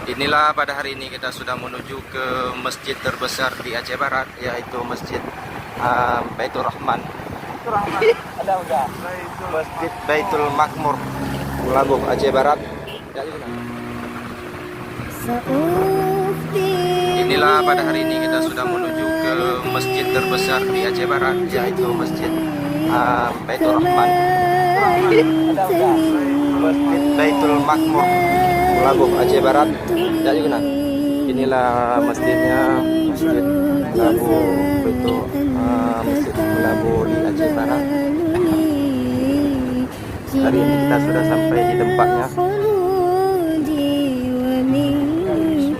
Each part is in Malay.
Inilah pada hari ini kita sudah menuju ke masjid terbesar di Aceh Barat, yaitu Masjid Baitur Rahman. Ada udah. Masjid Baitul Makmur, Labuh Aceh Barat. Inilah pada hari ini kita sudah menuju ke masjid terbesar di Aceh Barat, yaitu Masjid Baitur Rahman. Ada udah. Masjid Baitul Makmur, Labuh Aceh Barat. Inilah masjidnya, Masjid Labuh Baitul Masjid Labuh di Aceh Barat. Hari ini kita sudah sampai di tempatnya.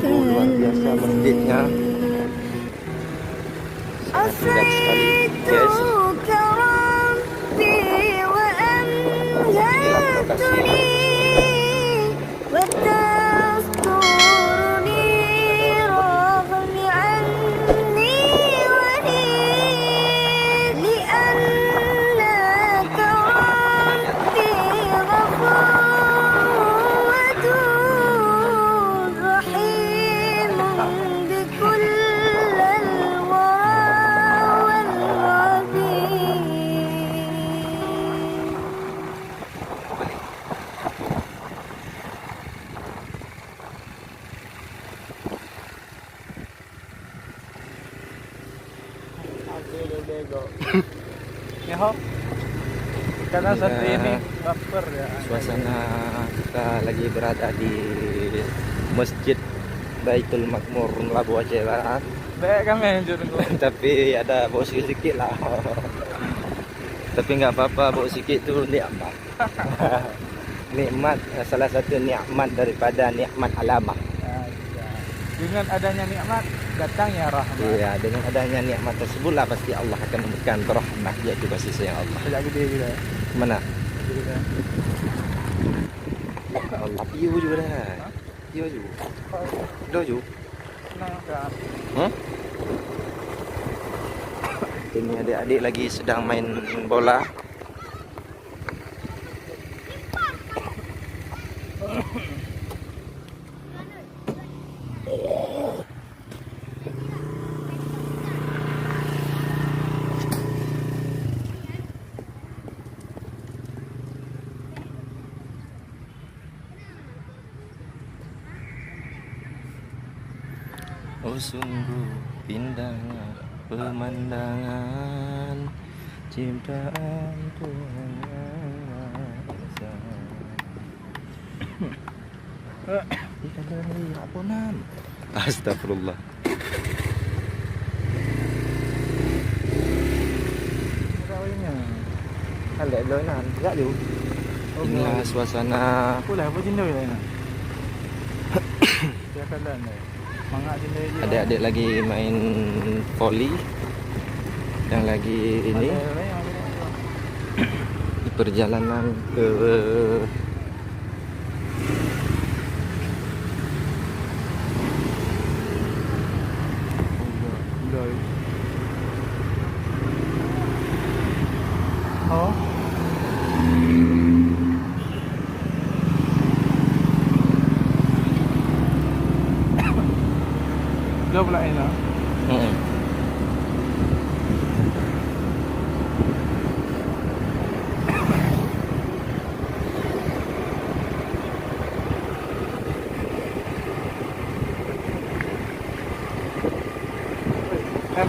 Luar biasa masjidnya, sangat indah sekali, guys. Inilah lokasinya. Karena satu ini baper ya. Suasana kita lagi berada di Masjid Baitul Makmur Labuh Aceh Barat. Baik kami yang jurung. Tapi ada bau sikit lah. Tapi nggak apa-apa, bau sikit tu nikmat. Nikmat, salah satu nikmat daripada nikmat alamah. Dengan adanya nikmat datangnya rahmat. Iya, dengan adanya nikmat tersebutlah pasti Allah akan memberikan rahmat, yaitu kasih sayang Allah. Sejak gede gitu. Mana? Gitu. Allah piu juga dah. Piu juga. Doju. Senang kan? Ini adik-adik lagi sedang main bola. Oh sungguh indahnya pemandangan ciptaan Tuhan yang Esa. Ikan dari apa nam? Astagfirullah. Rawinnya. Alek lonan, enggak ju. Inilah suasana. Pula apa jendela ini? Dia kalan ni. Adik-adik lagi main voli, yang lagi ini di perjalanan ke oh. Dah pula ini lah.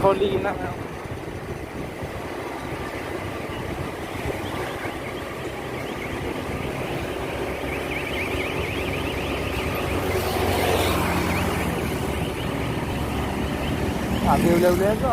Volley nak. Ambil udah tu.